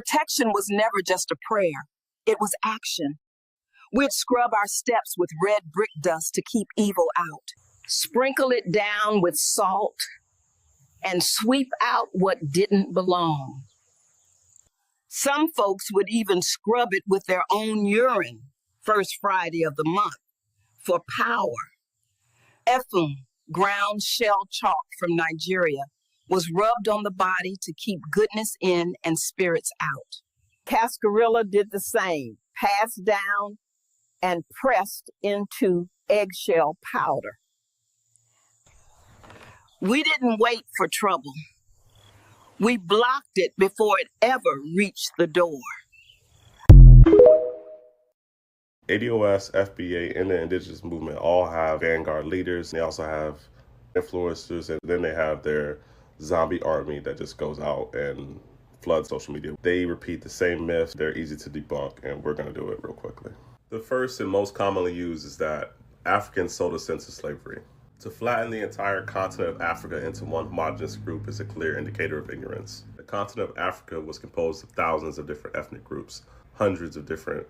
Protection was never just a prayer. It was action. We'd scrub our steps with red brick dust to keep evil out, sprinkle it down with salt, and sweep out what didn't belong. Some folks would even scrub it with their own urine, first Friday of the month, for power. Efun, ground shell chalk from Nigeria, was rubbed on the body to keep goodness in and spirits out. Cascarilla did the same, passed down and pressed into eggshell powder. We didn't wait for trouble. We blocked it before it ever reached the door. ADOS, FBA, and the indigenous movement all have vanguard leaders. They also have influencers, and then they have their zombie army that just goes out and floods social media. They repeat the same myths. They're easy to debunk, and we're going to do it real quickly. The first and most commonly used is that Africans sold us into slavery. To flatten the entire continent of Africa into one homogenous group is a clear indicator of ignorance. The continent of Africa was composed of thousands of different ethnic groups, hundreds of different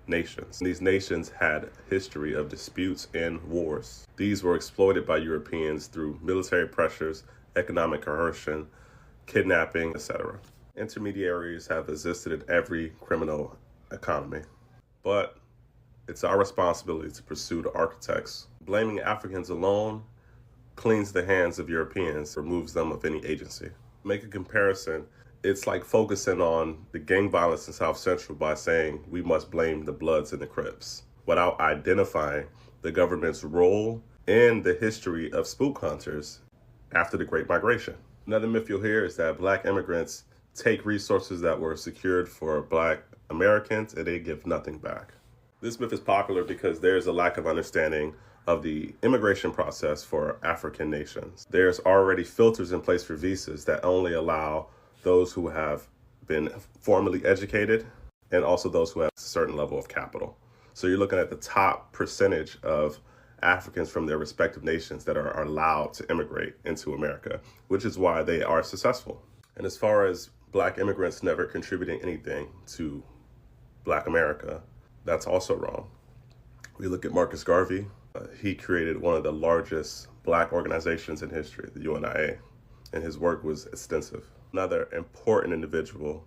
nations. These nations had a history of disputes and wars. These were exploited by Europeans through military pressures, economic coercion, kidnapping, etc. Intermediaries have existed in every criminal economy. But it's our responsibility to pursue the architects. Blaming Africans alone cleans the hands of Europeans, removes them of any agency. Make a comparison. It's like focusing on the gang violence in South Central by saying we must blame the Bloods and the Crips, without identifying the government's role in the history of spook hunters after the Great Migration. Another myth you'll hear is that Black immigrants take resources that were secured for Black Americans and they give nothing back. This myth is popular because there's a lack of understanding of the immigration process for African nations. There's already filters in place for visas that only allow those who have been formally educated and also those who have a certain level of capital. So you're looking at the top percentage of Africans from their respective nations that are allowed to immigrate into America, which is why they are successful. And as far as Black immigrants never contributing anything to Black America, that's also wrong. We look at Marcus Garvey. He created one of the largest Black organizations in history, the UNIA, and his work was extensive. Another important individual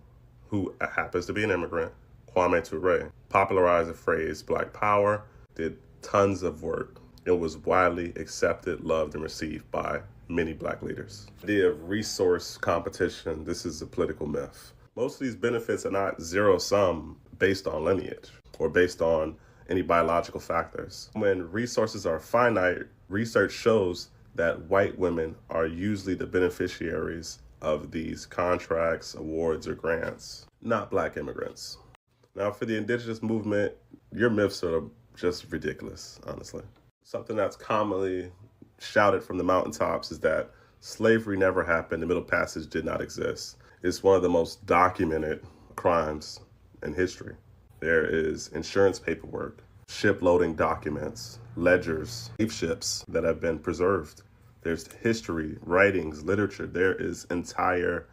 who happens to be an immigrant, Kwame Ture, popularized the phrase Black Power, did tons of work. It was widely accepted, loved, and received by many Black leaders. The idea of resource competition, this is a political myth. Most of these benefits are not zero-sum based on lineage or based on any biological factors. When resources are finite, research shows that white women are usually the beneficiaries of these contracts, awards, or grants, not Black immigrants. Now, for the indigenous movement, your myths are just ridiculous, honestly. Something that's commonly shouted from the mountaintops is that slavery never happened, the Middle Passage did not exist. It's one of the most documented crimes in history. There is insurance paperwork, ship loading documents, ledgers, slave ships that have been preserved. There's history, writings, literature. There is entire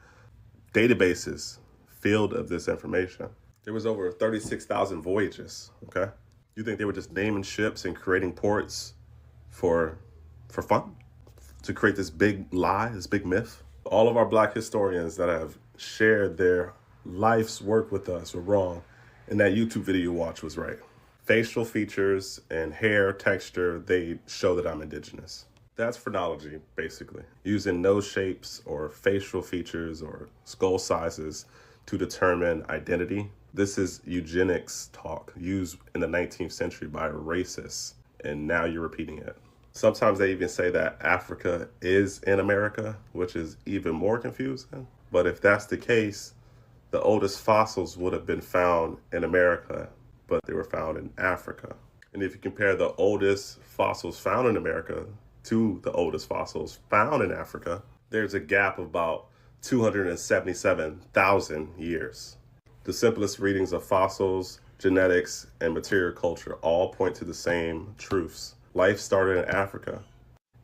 databases filled of this information. There was over 36,000 voyages, okay? You think they were just naming ships and creating ports for fun? To create this big lie, this big myth? All of our Black historians that have shared their life's work with us were wrong, and that YouTube video you watched was right. Facial features and hair texture, they show that I'm indigenous. That's phrenology, basically. Using nose shapes or facial features or skull sizes to determine identity. This is eugenics talk used in the 19th century by racists, and now you're repeating it. Sometimes they even say that Africa is in America, which is even more confusing. But if that's the case, the oldest fossils would have been found in America, but they were found in Africa. And if you compare the oldest fossils found in America to the oldest fossils found in Africa, there's a gap of about 277,000 years. The simplest readings of fossils, genetics, and material culture all point to the same truths. Life started in Africa.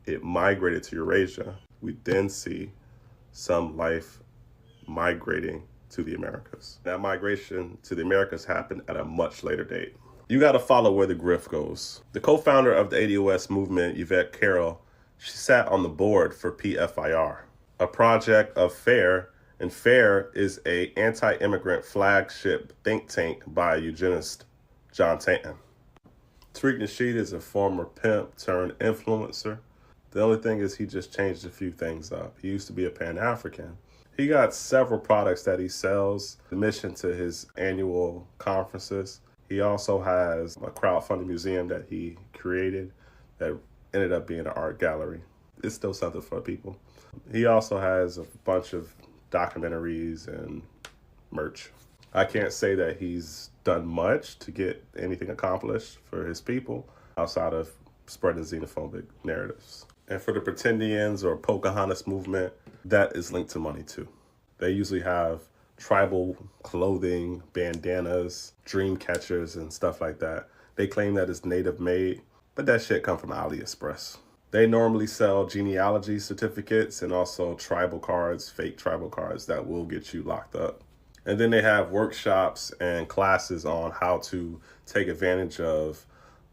It migrated to Eurasia. We then see some life migrating to the Americas. That migration to the Americas happened at a much later date. You got to follow where the grift goes. The co-founder of the ADOS movement, Yvette Carroll, she sat on the board for PFIR, a project of FAIR, and FAIR is a anti-immigrant flagship think tank by eugenist John Tanton. Tariq Nasheed is a former pimp turned influencer. The only thing is he just changed a few things up. He used to be a Pan-African. He got several products that he sells, admission to his annual conferences. He also has a crowdfunding museum that he created that ended up being an art gallery. It's still something for people. He also has a bunch of documentaries and merch. I can't say that he's done much to get anything accomplished for his people outside of spreading xenophobic narratives. And for the Pretendians or Pocahontas movement, that is linked to money too. They usually have tribal clothing, bandanas, dream catchers, and stuff like that. They claim that it's native made, but that shit come from AliExpress. They normally sell genealogy certificates and also tribal cards, fake tribal cards that will get you locked up. And then they have workshops and classes on how to take advantage of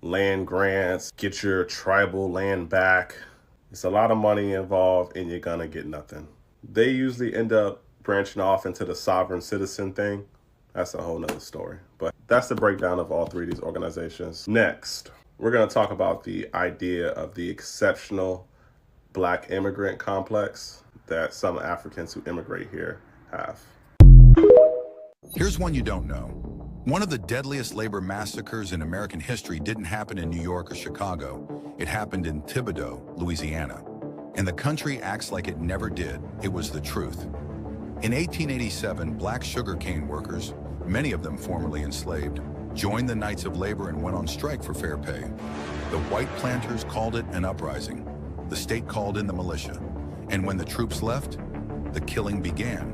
land grants, get your tribal land back. It's a lot of money involved and you're gonna get nothing. They usually end up branching off into the sovereign citizen thing. That's a whole nother story. But that's the breakdown of all three of these organizations. Next, we're gonna talk about the idea of the exceptional Black immigrant complex that some Africans who immigrate here have. Here's one you don't know. One of the deadliest labor massacres in American history didn't happen in New York or Chicago. It happened in Thibodaux, Louisiana. And the country acts like it never did. It was the truth. In 1887, Black sugarcane workers, many of them formerly enslaved, joined the Knights of Labor and went on strike for fair pay. The white planters called it an uprising. The state called in the militia. And when the troops left, the killing began.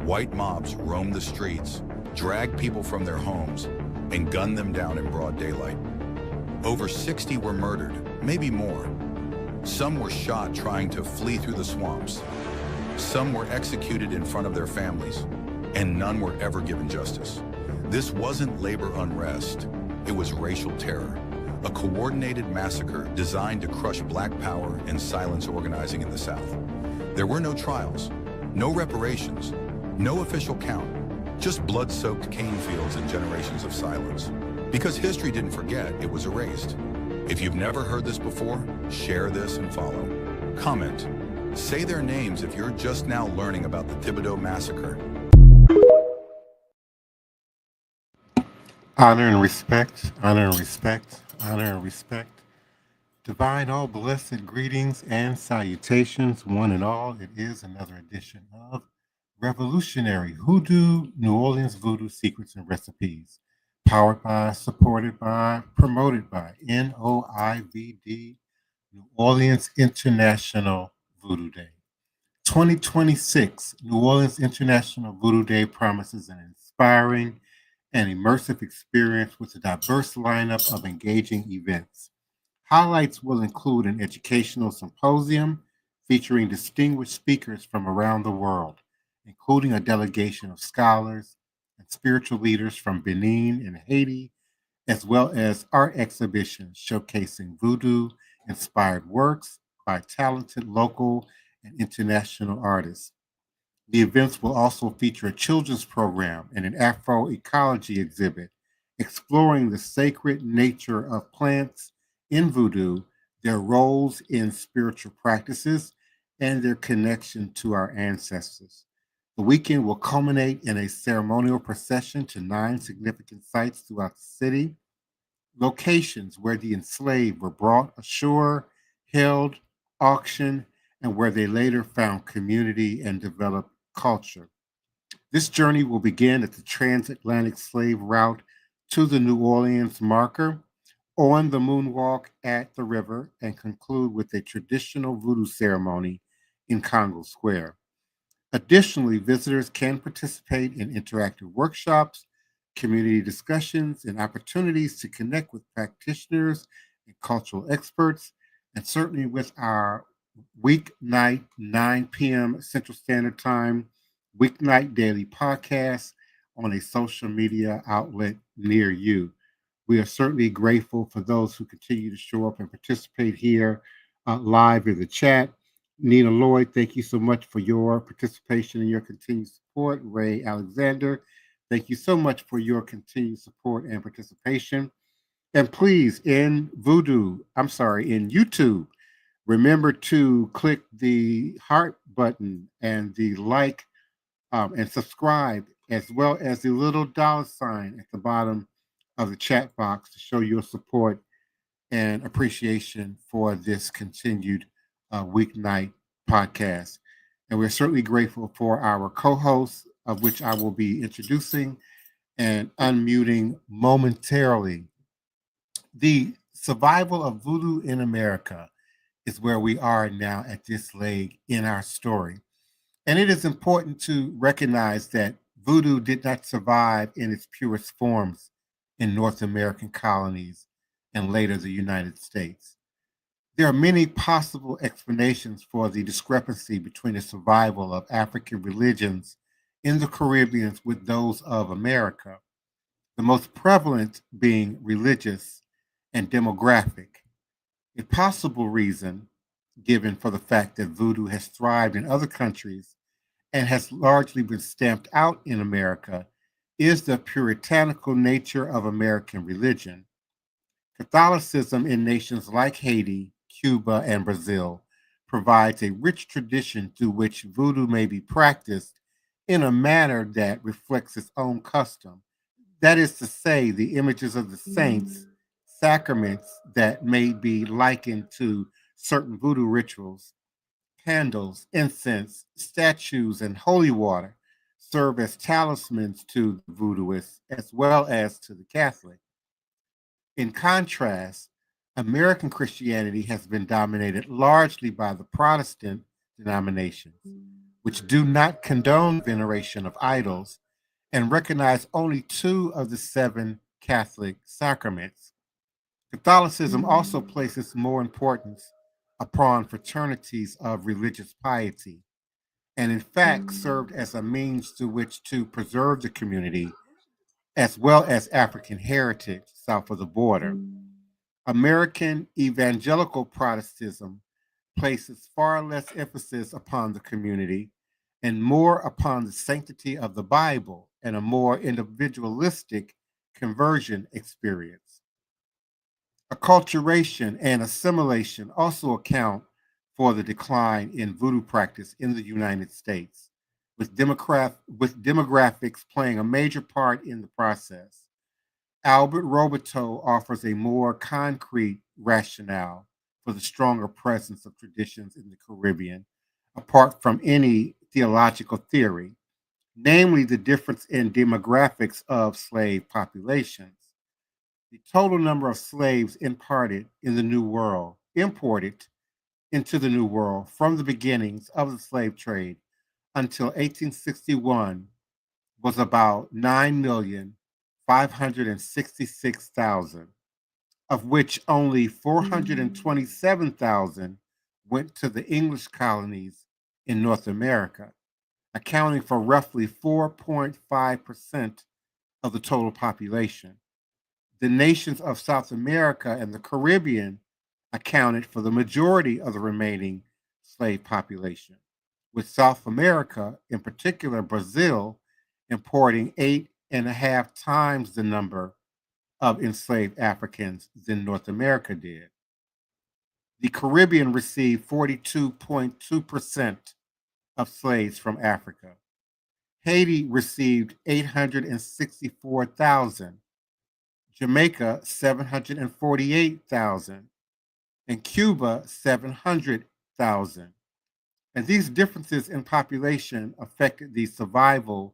White mobs roamed the streets, dragged people from their homes, and gunned them down in broad daylight. Over 60 were murdered, maybe more. Some were shot trying to flee through the swamps. Some were executed in front of their families, and none were ever given justice. This wasn't labor unrest, it was racial terror, a coordinated massacre designed to crush Black power and silence organizing in the South. There were no trials, no reparations, no official count, just blood-soaked cane fields and generations of silence. Because history didn't forget, it was erased. If you've never heard this before, share this and follow. Comment. Say their names if you're just now learning about the Thibodaux massacre. Honor and respect, honor and respect, honor and respect. Divine all blessed greetings and salutations, one and all. It is another edition of Revolutionary Hoodoo, New Orleans Voodoo Secrets and Recipes. Powered by, supported by, promoted by NOIVD, New Orleans International Voodoo Day. 2026 New Orleans International Voodoo Day promises an inspiring and immersive experience with a diverse lineup of engaging events. Highlights will include an educational symposium featuring distinguished speakers from around the world, including a delegation of scholars and spiritual leaders from Benin and Haiti, as well as art exhibitions showcasing voodoo-inspired works by talented local and international artists. The events will also feature a children's program and an Afro-ecology exhibit exploring the sacred nature of plants in voodoo, their roles in spiritual practices, and their connection to our ancestors. The weekend will culminate in a ceremonial procession to 9 significant sites throughout the city, locations where the enslaved were brought ashore, held, auctioned, and where they later found community and developed culture. This journey will begin at the transatlantic slave route to the New Orleans marker, on the moonwalk at the river, and conclude with a traditional voodoo ceremony in Congo Square. Additionally, visitors can participate in interactive workshops, community discussions, and opportunities to connect with practitioners and cultural experts, and certainly with our weeknight 9 p.m. Central Standard Time weeknight daily podcast on a social media outlet near you. We are certainly grateful for those who continue to show up and participate here live in the chat. Nina Lloyd, thank you so much for your participation and your continued support. Ray Alexander, thank you so much for your continued support and participation. And please, in YouTube, remember to click the heart button and the like and subscribe, as well as the little dollar sign at the bottom of the chat box to show your support and appreciation for this continued weeknight podcast. And we're certainly grateful for our co-hosts, of which I will be introducing and unmuting momentarily. The survival of voodoo in America is where we are now at this leg in our story. And it is important to recognize that voodoo did not survive in its purest forms in North American colonies and later the United States. There are many possible explanations for the discrepancy between the survival of African religions in the Caribbean with those of America, the most prevalent being religious and demographic. A possible reason given for the fact that voodoo has thrived in other countries and has largely been stamped out in America is the puritanical nature of American religion. Catholicism in nations like Haiti, Cuba, and Brazil provides a rich tradition through which voodoo may be practiced in a manner that reflects its own custom. That is to say, the images of the saints, sacraments that may be likened to certain voodoo rituals, candles, incense, statues, and holy water serve as talismans to the voodooists as well as to the Catholic. In contrast, American Christianity has been dominated largely by the Protestant denominations, which do not condone veneration of idols and recognize only 2 of the 7 Catholic sacraments. Catholicism also places more importance upon fraternities of religious piety, and in fact served as a means through which to preserve the community as well as African heritage south of the border. American evangelical Protestantism places far less emphasis upon the community and more upon the sanctity of the Bible and a more individualistic conversion experience. Acculturation and assimilation also account for the decline in voodoo practice in the United States, with demographics playing a major part in the process. Albert Roboteau offers a more concrete rationale for the stronger presence of traditions in the Caribbean, apart from any theological theory, namely the difference in demographics of slave populations. The total number of slaves imported into the New World from the beginnings of the slave trade until 1861 was about 9,566,000, of which only 427,000 went to the English colonies in North America, accounting for roughly 4.5% of the total population. The nations of South America and the Caribbean accounted for the majority of the remaining slave population, with South America, in particular Brazil, importing 8.5 times the number of enslaved Africans than North America did. The Caribbean received 42.2% of slaves from Africa. Haiti received 864,000, Jamaica 748,000, and Cuba 700,000. And these differences in population affected the survival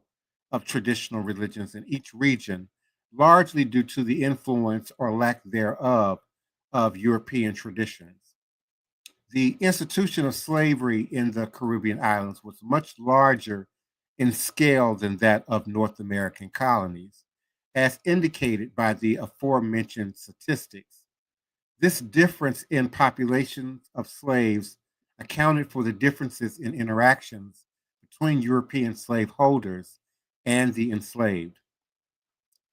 of traditional religions in each region, largely due to the influence or lack thereof of European traditions. The institution of slavery in the Caribbean islands was much larger in scale than that of North American colonies, as indicated by the aforementioned statistics. This difference in populations of slaves accounted for the differences in interactions between European slaveholders and the enslaved.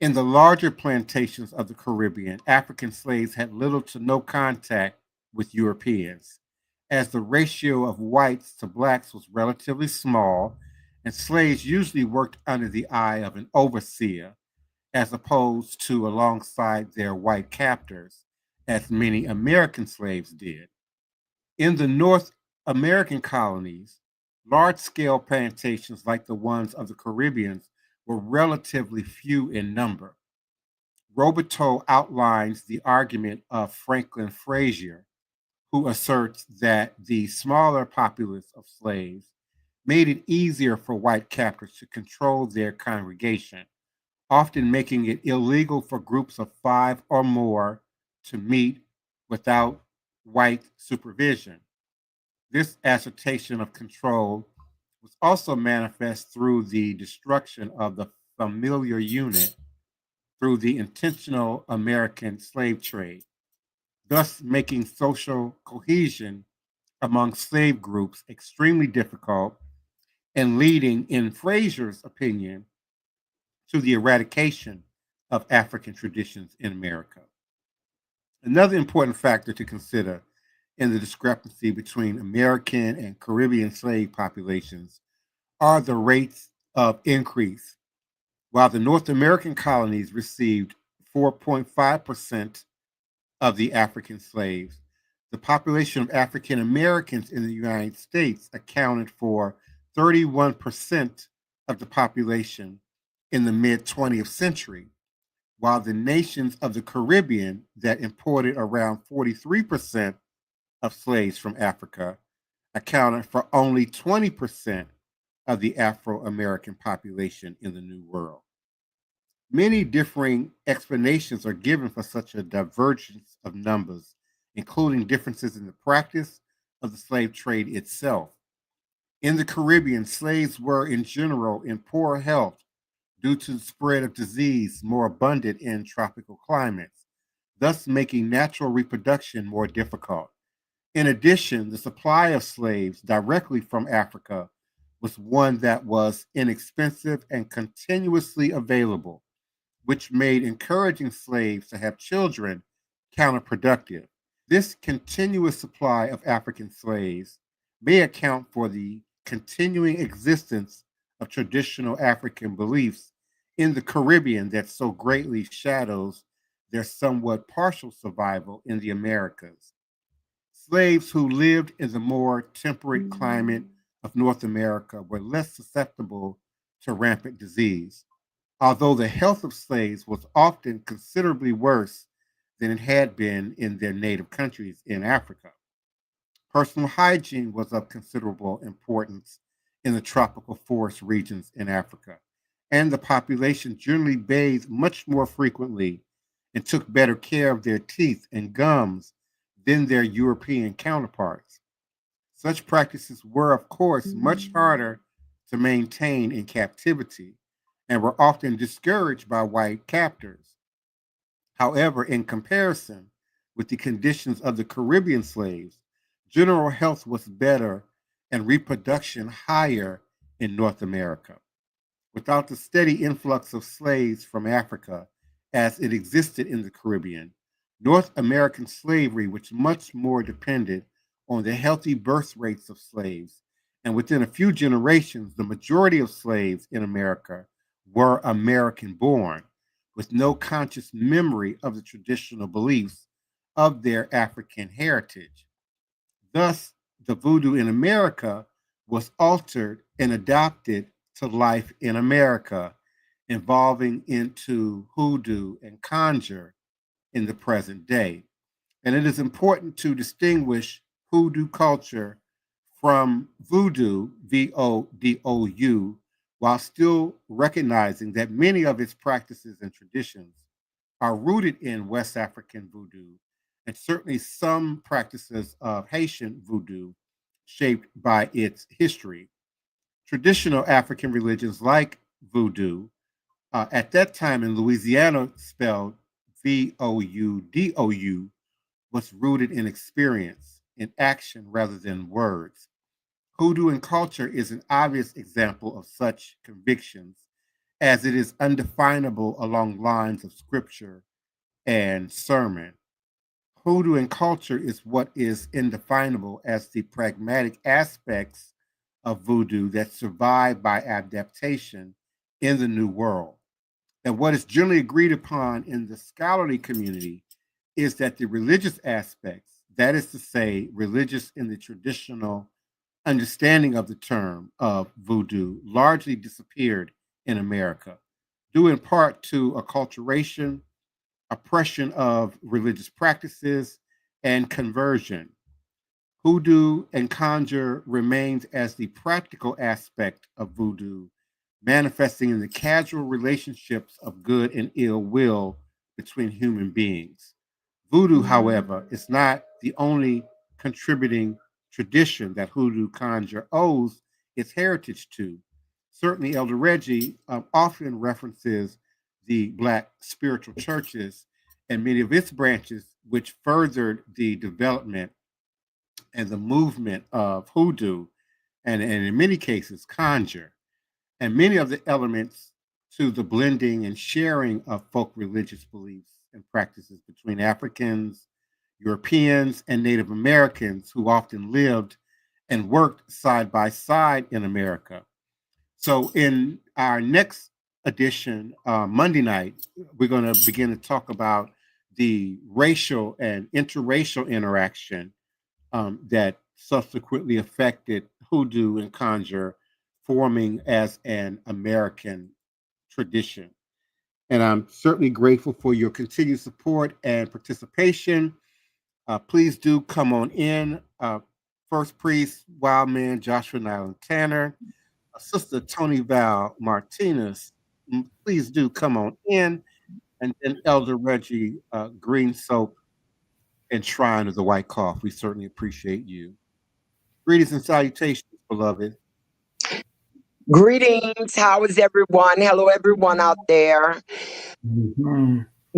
In the larger plantations of the Caribbean, African slaves had little to no contact with Europeans, as the ratio of whites to blacks was relatively small, and slaves usually worked under the eye of an overseer, as opposed to alongside their white captors, as many American slaves did. In the North American colonies, large scale plantations like the ones of the Caribbean were relatively few in number. Roberto outlines the argument of Franklin Frazier, who asserts that the smaller populace of slaves made it easier for white captors to control their congregation, often making it illegal for groups of 5 or more to meet without white supervision. This assertion of control was also manifest through the destruction of the familiar unit through the intentional American slave trade, thus making social cohesion among slave groups extremely difficult and leading, in Frazier's opinion, to the eradication of African traditions in America. Another important factor to consider in the discrepancy between American and Caribbean slave populations are the rates of increase. While the North American colonies received 4.5% of the African slaves, the population of African Americans in the United States accounted for 31% of the population in the mid 20th century, while the nations of the Caribbean that imported around 43% of slaves from Africa accounted for only 20% of the Afro American population in the New World. Many differing explanations are given for such a divergence of numbers, including differences in the practice of the slave trade itself. In the Caribbean, slaves were in general in poor health due to the spread of disease more abundant in tropical climates, thus making natural reproduction more difficult. In addition, the supply of slaves directly from Africa was one that was inexpensive and continuously available, which made encouraging slaves to have children counterproductive. This continuous supply of African slaves may account for the continuing existence of traditional African beliefs in the Caribbean that so greatly shadows their somewhat partial survival in the Americas. Slaves who lived in the more temperate climate of North America were less susceptible to rampant disease, although the health of slaves was often considerably worse than it had been in their native countries in Africa. Personal hygiene was of considerable importance in the tropical forest regions in Africa, and the population generally bathed much more frequently and took better care of their teeth and gums than their European counterparts. Such practices were, of course, much harder to maintain in captivity and were often discouraged by white captors. However, in comparison with the conditions of the Caribbean slaves, general health was better and reproduction higher in North America. Without the steady influx of slaves from Africa as it existed in the Caribbean, North American slavery was much more dependent on the healthy birth rates of slaves, and within a few generations, the majority of slaves in America were American born, with no conscious memory of the traditional beliefs of their African heritage. Thus, the voodoo in America was altered and adapted to life in America, evolving into hoodoo and conjure in the present day. And it is important to distinguish hoodoo culture from voodoo, VODOU, while still recognizing that many of its practices and traditions are rooted in West African voodoo, and certainly some practices of Haitian voodoo shaped by its history. Traditional African religions like voodoo, at that time in Louisiana, spelled VOUDOU, was rooted in experience, in action rather than words. Hoodoo and culture is an obvious example of such convictions, as it is undefinable along lines of scripture and sermon. Hoodoo and culture is what is indefinable as the pragmatic aspects of voodoo that survive by adaptation in the New World. And what is generally agreed upon in the scholarly community is that the religious aspects, that is to say, religious in the traditional understanding of the term of voodoo, largely disappeared in America, due in part to acculturation, oppression of religious practices, and conversion. Hoodoo and conjure remains as the practical aspect of voodoo, manifesting in the casual relationships of good and ill will between human beings. Voodoo, however, is not the only contributing tradition that hoodoo conjure owes its heritage to. Certainly, Elder Reggie often references the Black spiritual churches and many of its branches, which furthered the development and the movement of hoodoo, and in many cases, conjure, and many of the elements to the blending and sharing of folk religious beliefs and practices between Africans, Europeans, and Native Americans who often lived and worked side by side in America. So, in our next edition, Monday night, we're going to begin to talk about the racial and interracial interaction that subsequently affected hoodoo and conjure forming as an American tradition. And I'm certainly grateful for your continued support and participation. Please do come on in. First Priest, Wildman, Joshua Nylan Tanner, Sister Toni Val Martinez, please do come on in. And then Elder Reggie Green Soap and Shrine of the White Cough. We certainly appreciate you. Greetings and salutations, beloved. Greetings. How is everyone? Hello, everyone out there.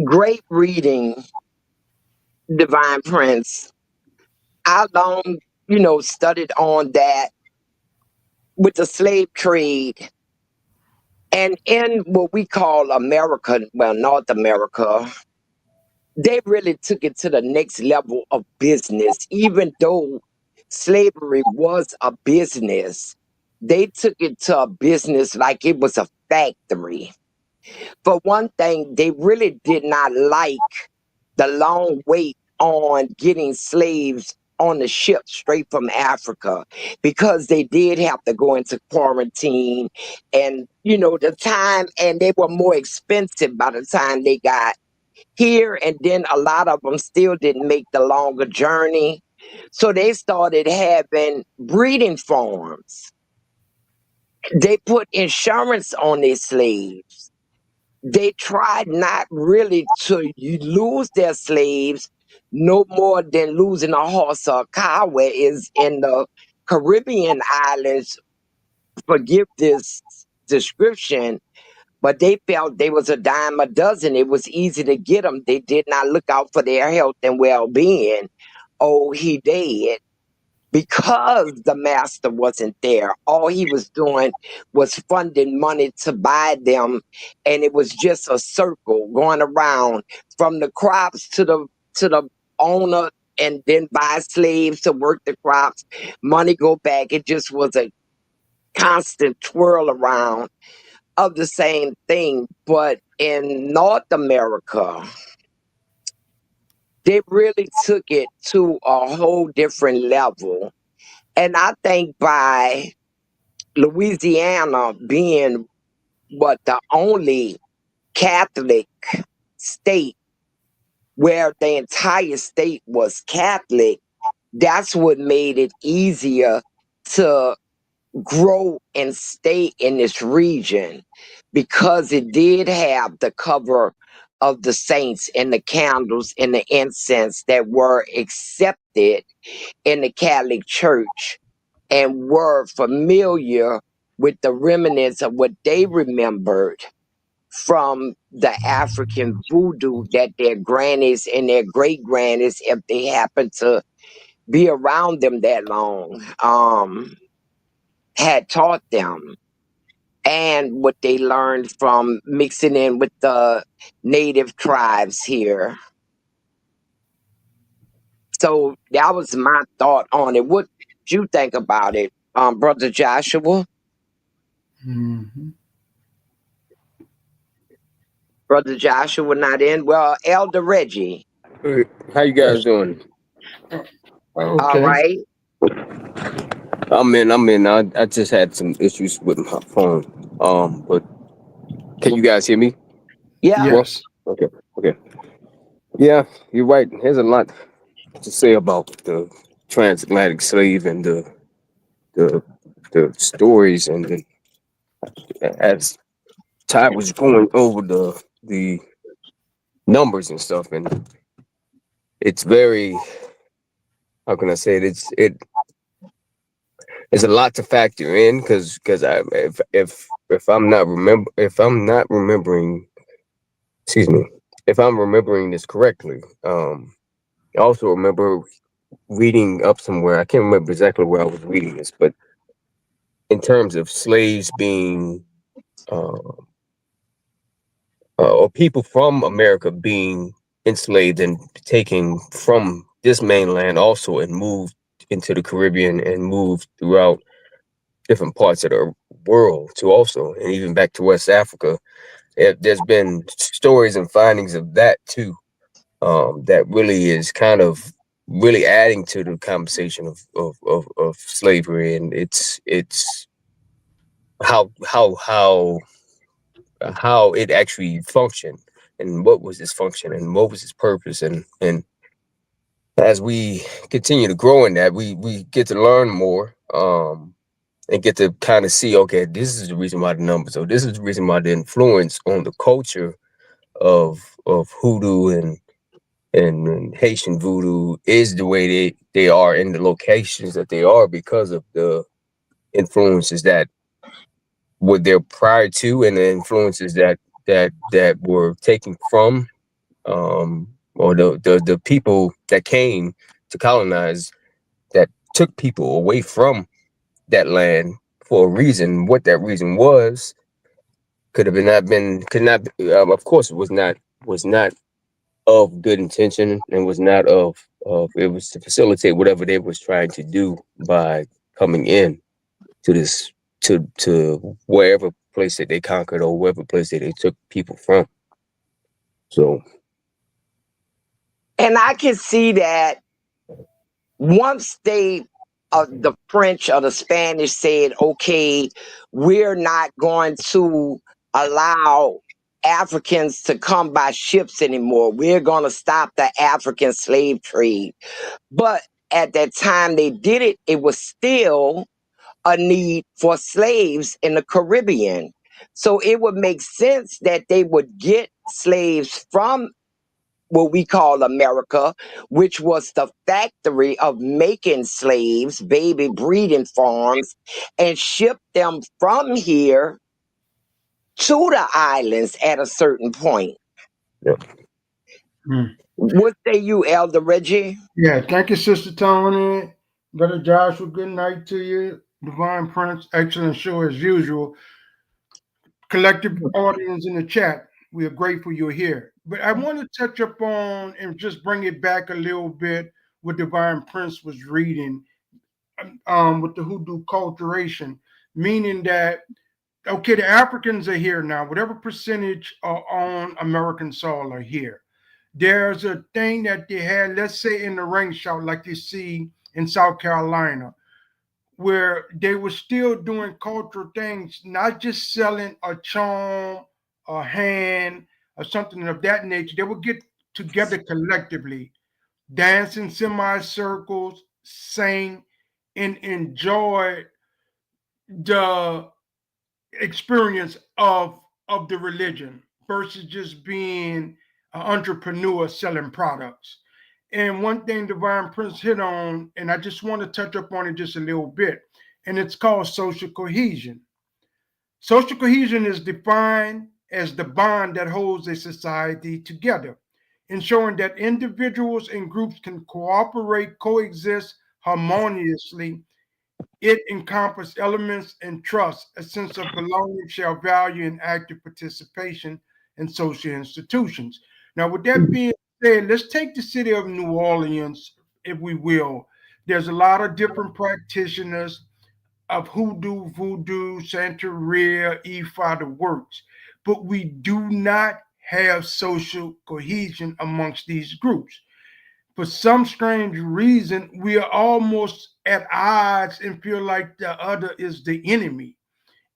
Great reading, Divine Prince. I long, studied on that with the slave trade. And in what we call America, well, North America, they really took it to the next level of business. Even though slavery was a business, they took it to a business like it was a factory. For one thing, they really did not like the long wait on getting slaves on the ship straight from Africa, because they did have to go into quarantine, and the time, and they were more expensive by the time they got here, and then a lot of them still didn't make the longer journey. So they started having breeding farms. They put insurance on their slaves. They tried not really to lose their slaves no more than losing a horse or a cow, where is in the Caribbean islands. Forgive this description, but they felt they was a dime a dozen. It was easy to get them. They did not look out for their health and well-being. Oh, he dead. Because the master wasn't there, all he was doing was funding money to buy them, and it was just a circle going around from the crops to the owner, and then buy slaves to work the crops. Money go back. It just was a constant twirl around of the same thing. But in North America, they really took it to a whole different level. And I think by Louisiana being the only Catholic state where the entire state was Catholic, that's what made it easier to grow and stay in this region, because it did have the cover of the saints and the candles and the incense that were accepted in the Catholic Church, and were familiar with the remnants of what they remembered from the African voodoo that their grannies and their great grannies, if they happened to be around them that long. had taught them and what they learned from mixing in with the native tribes here. So that was my thought on it. What you think about it, Brother Joshua? Mhm. Brother Joshua not in. Well, Elder Reggie. How you guys doing? All Okay. right. I'm in. I just had some issues with my phone. But can you guys hear me? Yeah. Well, Yes. okay. Yeah, you're right. There's a lot to say about the transatlantic slave and the the stories and as Ty was going over the numbers and stuff, and it's very, how can I say it? It's a lot to factor in because I if I'm not remembering, excuse me, if I'm remembering this correctly, I also remember reading up somewhere. I can't remember exactly where I was reading this, but in terms of slaves being uh, or people from America being enslaved and taken from this mainland also and moved into the Caribbean and moved throughout different parts of the world too also, and even back to West Africa. There's been stories and findings of that too, that really is kind of really adding to the conversation of slavery, and it's how it actually functioned and what was its function and what was its purpose, and as we continue to grow in that, we get to learn more, and get to kind of see, okay, this is the reason why the numbers, or this is the reason why the influence on the culture of hoodoo and Haitian voodoo is the way they are in the locations that they are because of the influences that were there prior to and the influences that were taken from, or the people that came to colonize, that took people away from that land for a reason. What that reason was could not of course it was not of good intention, and was not of it was to facilitate whatever they was trying to do by coming in to this to wherever place that they conquered or wherever place that they took people from. So And I can see that once the French or the Spanish said, okay, we're not going to allow Africans to come by ships anymore. We're going to stop the African slave trade. But at that time they did it, it was still a need for slaves in the Caribbean. So it would make sense that they would get slaves from what we call America, which was the factory of making slaves, baby breeding farms, and ship them from here to the islands at a certain point. yeah. Mm. What say you, Elder Reggie? Yeah, thank you, Sister Toni. Brother Joshua, good night to you. Divine Prince, excellent show as usual. Collective audience in the chat, we are grateful you're here. But I want to touch up on and just bring it back a little bit what Divine Prince was reading, with the hoodoo culturation, meaning that, okay, the Africans are here now, whatever percentage are on American soil are here. There's a thing that they had, let's say in the ring shout, like you see in South Carolina, where they were still doing cultural things, not just selling a charm, a hand, or something of that nature. They would get together collectively, dance in semicircles, sing, and enjoy the experience of the religion versus just being an entrepreneur selling products. And one thing Divine Prince hit on, and I just want to touch up on it just a little bit, and it's called social cohesion. Social cohesion is defined as the bond that holds a society together, ensuring that individuals and groups can cooperate, coexist harmoniously It encompasses elements and trust, a sense of belonging, share value, and active participation in social institutions. Now, with that being said, let's take the city of New Orleans, if we will. There's a lot of different practitioners of hoodoo, voodoo, Santeria, Ifa, the works, but we do not have social cohesion amongst these groups. For some strange reason, we are almost at odds and feel like the other is the enemy.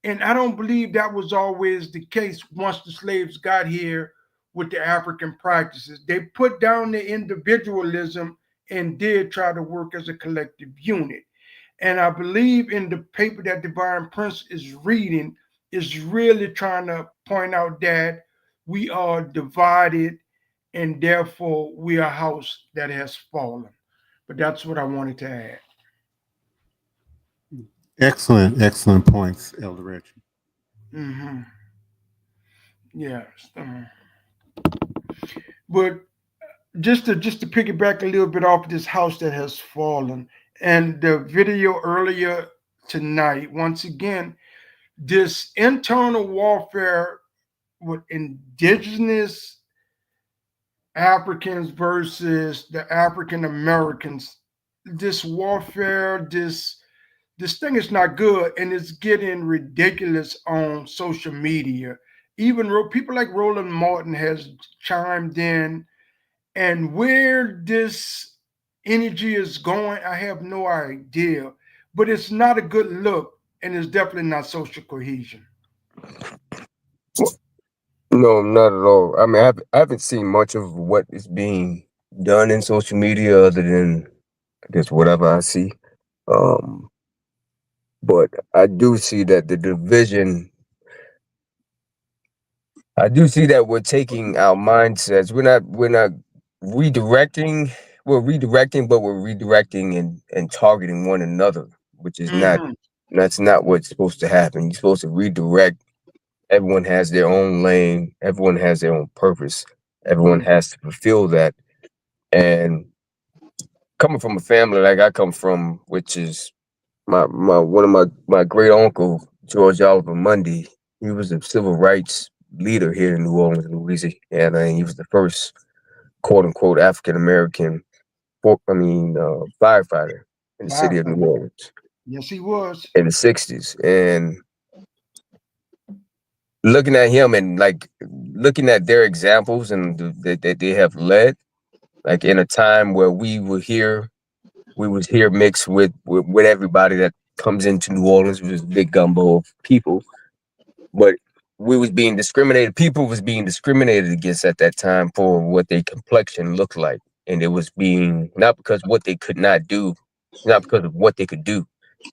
And I don't believe that was always the case once the slaves got here with the African practices. They put down the individualism and did try to work as a collective unit. And I believe in the paper that Divine Prince is reading is really trying to point out that we are divided and therefore we are a house that has fallen. But that's what I wanted to add. Excellent, excellent points, Elder Reggie. Mm-hmm. Yes. But just to piggyback a little bit off this house that has fallen, and the video earlier tonight, once again, this internal warfare with indigenous Africans versus the African Americans, this warfare, this thing is not good, and it's getting ridiculous on social media. Even people like Roland Martin has chimed in, and where this energy is going, I have no idea. But it's not a good look, and it's definitely not social cohesion. No, not at all. I mean, I haven't seen much of what is being done in social media other than just whatever I see. Um, but I do see that the division. I do see that we're taking our mindsets. We're not redirecting. We're redirecting, but we're redirecting and targeting one another, which is not. Mm-hmm. That's not what's supposed to happen. You're supposed to redirect. Everyone has their own lane. Everyone has their own purpose. Everyone has to fulfill that. And coming from a family like I come from, which is my one of my great uncle George Oliver Mundy. He was a civil rights leader here in New Orleans, Louisiana, and he was the first quote unquote African American, firefighter in the city of New Orleans. Yes, he was in the '60s, and looking at him and like looking at their examples and that they have led, like in a time where we was here mixed with everybody that comes into New Orleans, which is a big gumbo of people, but we was being discriminated. People was being discriminated against at that time for what their complexion looked like, and it was being not because what they could not do, not because of what they could do.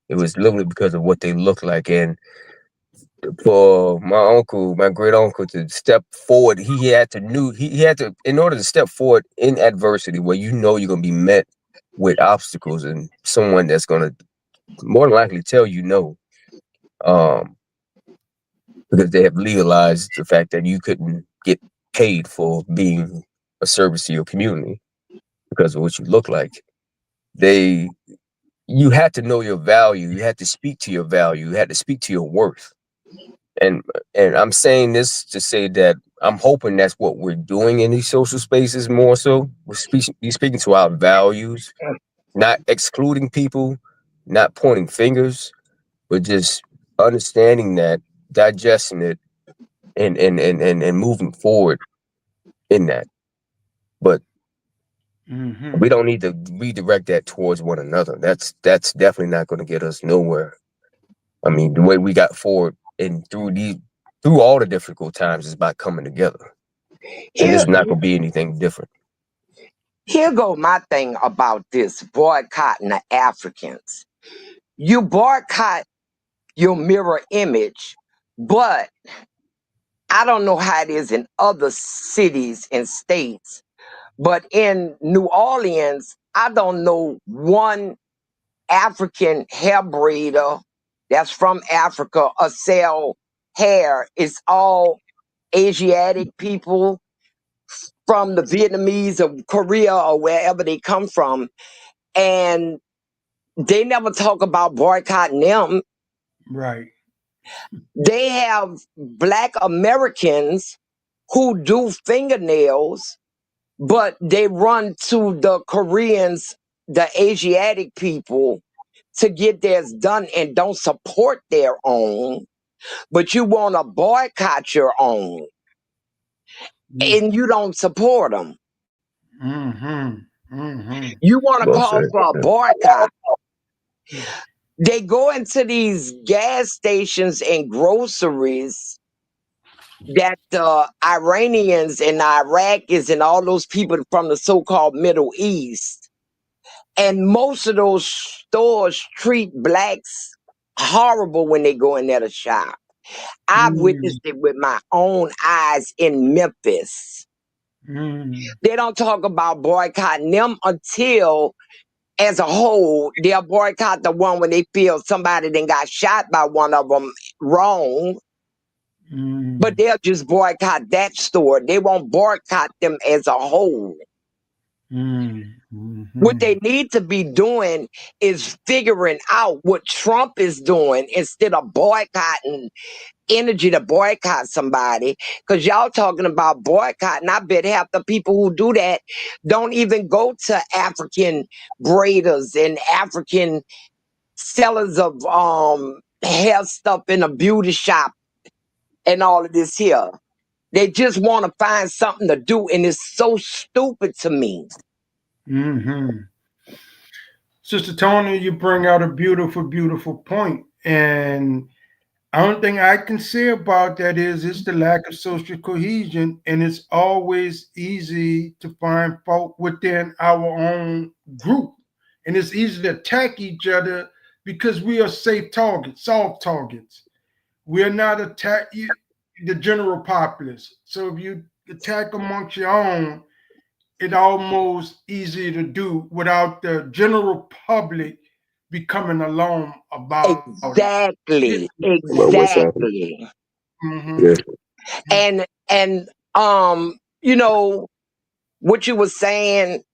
It was literally because of what they looked like. And for my great uncle to step forward, he had to, in order to step forward in adversity where you know you're gonna be met with obstacles and someone that's gonna more than likely tell you no, because they have legalized the fact that you couldn't get paid for being a service to your community because of what you look like. You had to know your value. You had to speak to your value. You had to speak to your worth. And I'm saying this to say that I'm hoping that's what we're doing in these social spaces more so. We're speaking to our values, not excluding people, not pointing fingers, but just understanding that, digesting it, and moving forward in that. But we don't need to redirect that towards one another. That's definitely not going to get us nowhere. I mean, the way we got forward and through all the difficult times is by coming together. And this is not going to be anything different. Here go my thing about this boycotting the Africans. You boycott your mirror image, but I don't know how it is in other cities and states, but in New Orleans, I don't know one African hair braider that's from Africa or sell hair. It's all Asiatic people from the Vietnamese or Korea or wherever they come from. And they never talk about boycotting them. Right. They have Black Americans who do fingernails, but they run to the Koreans, the Asiatic people, to get theirs done and don't support their own, but you want to boycott your own and you don't support them. You want to call for a boycott. They go into these gas stations and groceries that the Iranians and the Iraqis and all those people from the so-called Middle East, and most of those stores treat blacks horrible when they go in there to shop. I've witnessed it with my own eyes in Memphis. They don't talk about boycotting them until, as a whole, they'll boycott the one when they feel somebody then got shot by one of them wrong. But they'll just boycott that store. They won't boycott them as a whole. What they need to be doing is figuring out what Trump is doing instead of boycotting energy to boycott somebody. Because y'all talking about boycotting. I bet half the people who do that don't even go to African braiders and African sellers of hair stuff in a beauty shop and all of this here. They just want to find something to do, and it's so stupid to me. Sister Toni, you bring out a beautiful, beautiful point. And the only thing I can say about that is it's the lack of social cohesion, and it's always easy to find fault within our own group. And it's easy to attack each other because we are safe targets, soft targets. We're not attacking the general populace. So if you attack amongst your own, it's almost easy to do without the general public becoming alarmed about Exactly. it. Exactly. And you know what you were saying.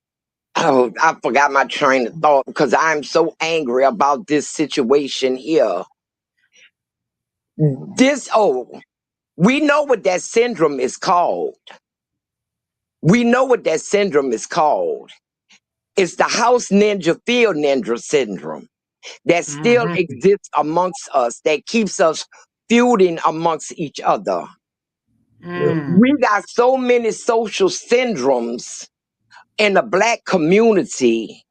Oh, I forgot my train of thought because I'm so angry about this situation here. We know what that syndrome is called. We know what that syndrome is called. It's the house ninja, field ninja syndrome that still exists amongst us, that keeps us feuding amongst each other. We got so many social syndromes in the Black community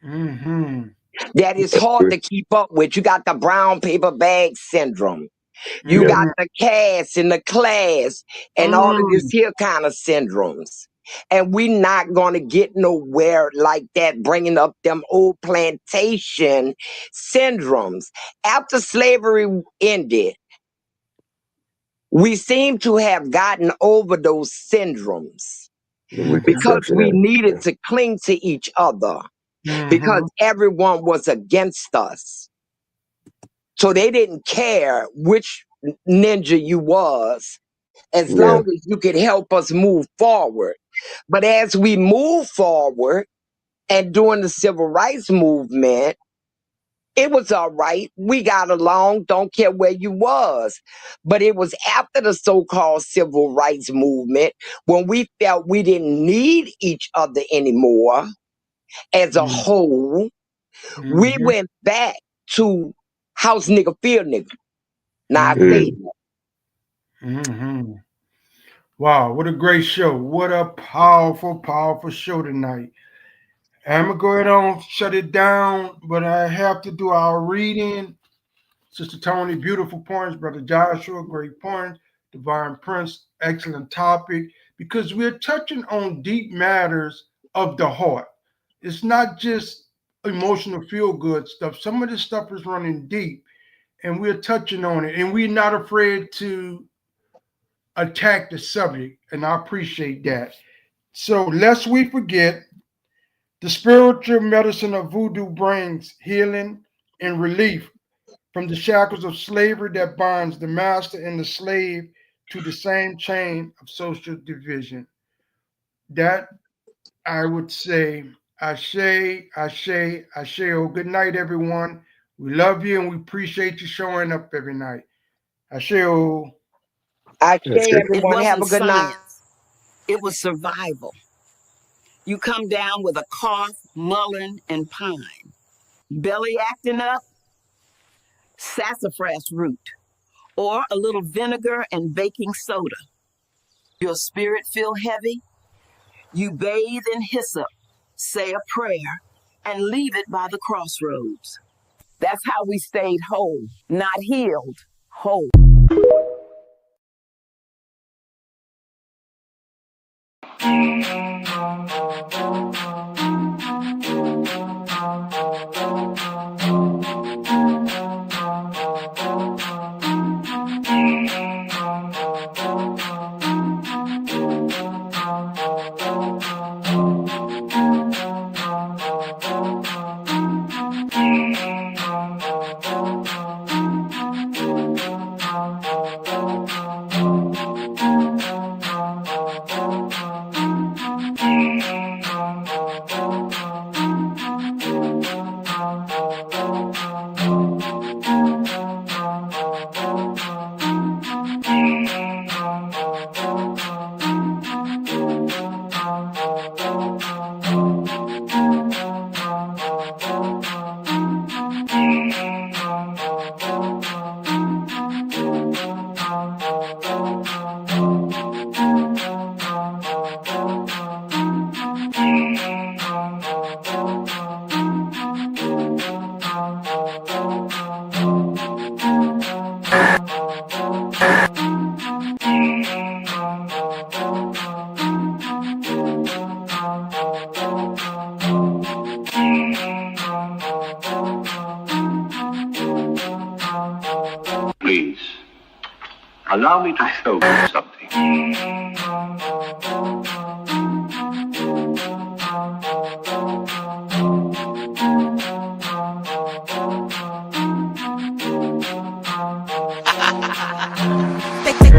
that it's hard to keep up with. You got the brown paper bag syndrome. You got the caste and the class and all of this here kind of syndromes. And we not going to get nowhere like that, bringing up them old plantation syndromes. After slavery ended, we seem to have gotten over those syndromes because we needed to cling to each other because everyone was against us. So they didn't care which ninja you was, as long as you could help us move forward. But as we move forward and during the civil rights movement, it was all right. We got along, don't care where you was. But it was after the so-called civil rights movement when we felt we didn't need each other anymore as a whole, we went back to house nigga, field nigga. Now I say Mm-hmm. Wow, what a great show. What a powerful, powerful show tonight. I'm going to go ahead and shut it down, but I have to do our reading. Sister Toni, beautiful points. Brother Joshua, great points. Divine Prince, excellent topic, because we're touching on deep matters of the heart. It's not just emotional feel-good stuff. Some of this stuff is running deep, and we're touching on it, and we're not afraid to attack the subject, and I appreciate that. So lest we forget, the spiritual medicine of voodoo brings healing and relief from the shackles of slavery that binds the master and the slave to the same chain of social division. That, I would say, Ashe, Ashe, Asheo. Good night, everyone. We love you and we appreciate you showing up every night. Asheo. Ashe, It It everyone. Have wasn't a good night. science. It was survival. You come down with a cough, mullein, and pine. Belly acting up, sassafras root, or a little vinegar and baking soda. Your spirit feel heavy? You bathe in hyssop, say a prayer, and leave it by the crossroads. That's how we stayed whole, not healed, whole. Please, allow me to show you something.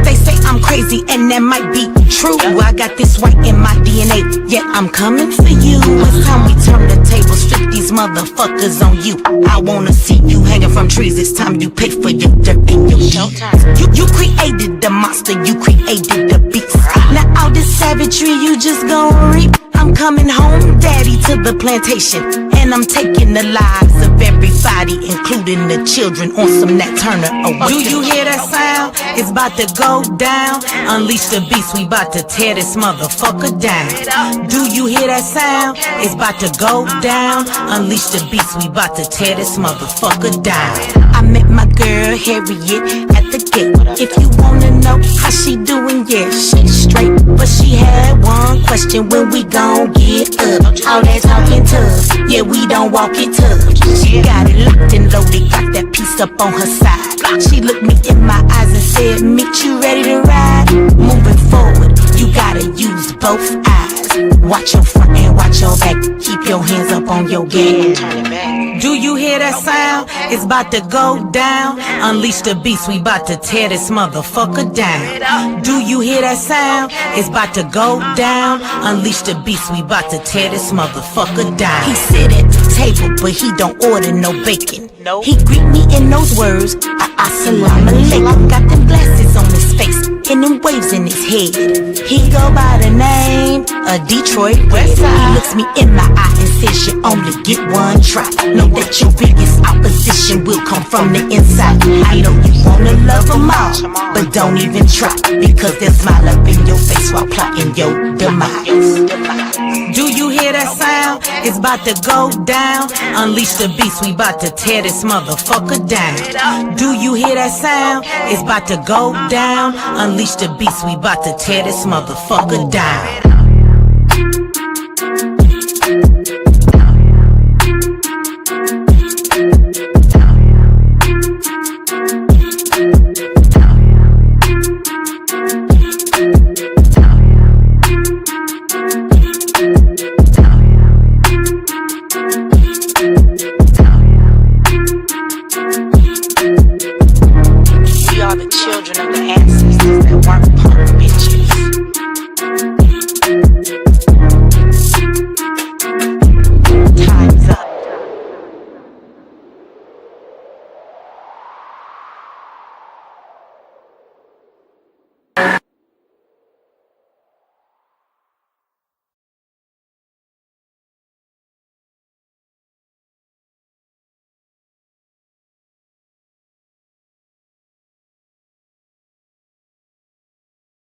They say I'm crazy and that might be true. I got this white in my DNA, yeah, I'm coming for you. It's time we turn the tables, flip these motherfuckers on you. I wanna see you hanging from trees, it's time you pay for your dirt and your deeds. You created the monster, you created the beast. Now all this savagery you just gon' reap. I'm coming home, daddy, to the plantation, and I'm taking the lives of everybody, including the children, on some Nat Turner. Oh, do you hear that sound? It's about to go down. Unleash the beast, we about to tear this motherfucker down. Do you hear that sound? It's about to go down. Unleash the beast, we about to tear this motherfucker down. I met my girl Harriet at the gate. If you wanna know how she doing, yeah, she's straight. But she had one question: when we gon' get up? All that talking tough, yeah, we don't walk it tough. She got it locked and loaded, got that piece up on her side. She looked me in my eyes and said, "Meet you ready to ride?" Moving forward, you gotta use both eyes. Watch your front and watch your back. Keep your hands up on your game. Do you hear that sound? It's about to go down. Unleash the beast, we about to tear this motherfucker down. Do you hear that sound? It's about to go down. Unleash the beast, we about to tear this motherfucker down. He sit at the table, but he don't order no bacon. He greet me in those words, assalamu alaikum. Got them glasses on his face and them waves in his head. He go by the name of Detroit Westside. He looks me in my eye and says, "You only get one try. Know that your biggest opposition will come from the inside. I know you wanna love them all, but don't even try, because they'll smile up in your face while plotting your demise." Do you hear that sound? It's about to go down. Unleash the beast, we about to tear this motherfucker down. Do you hear that sound? It's about to go down. Unleash the beast, we about to tear this motherfucker down.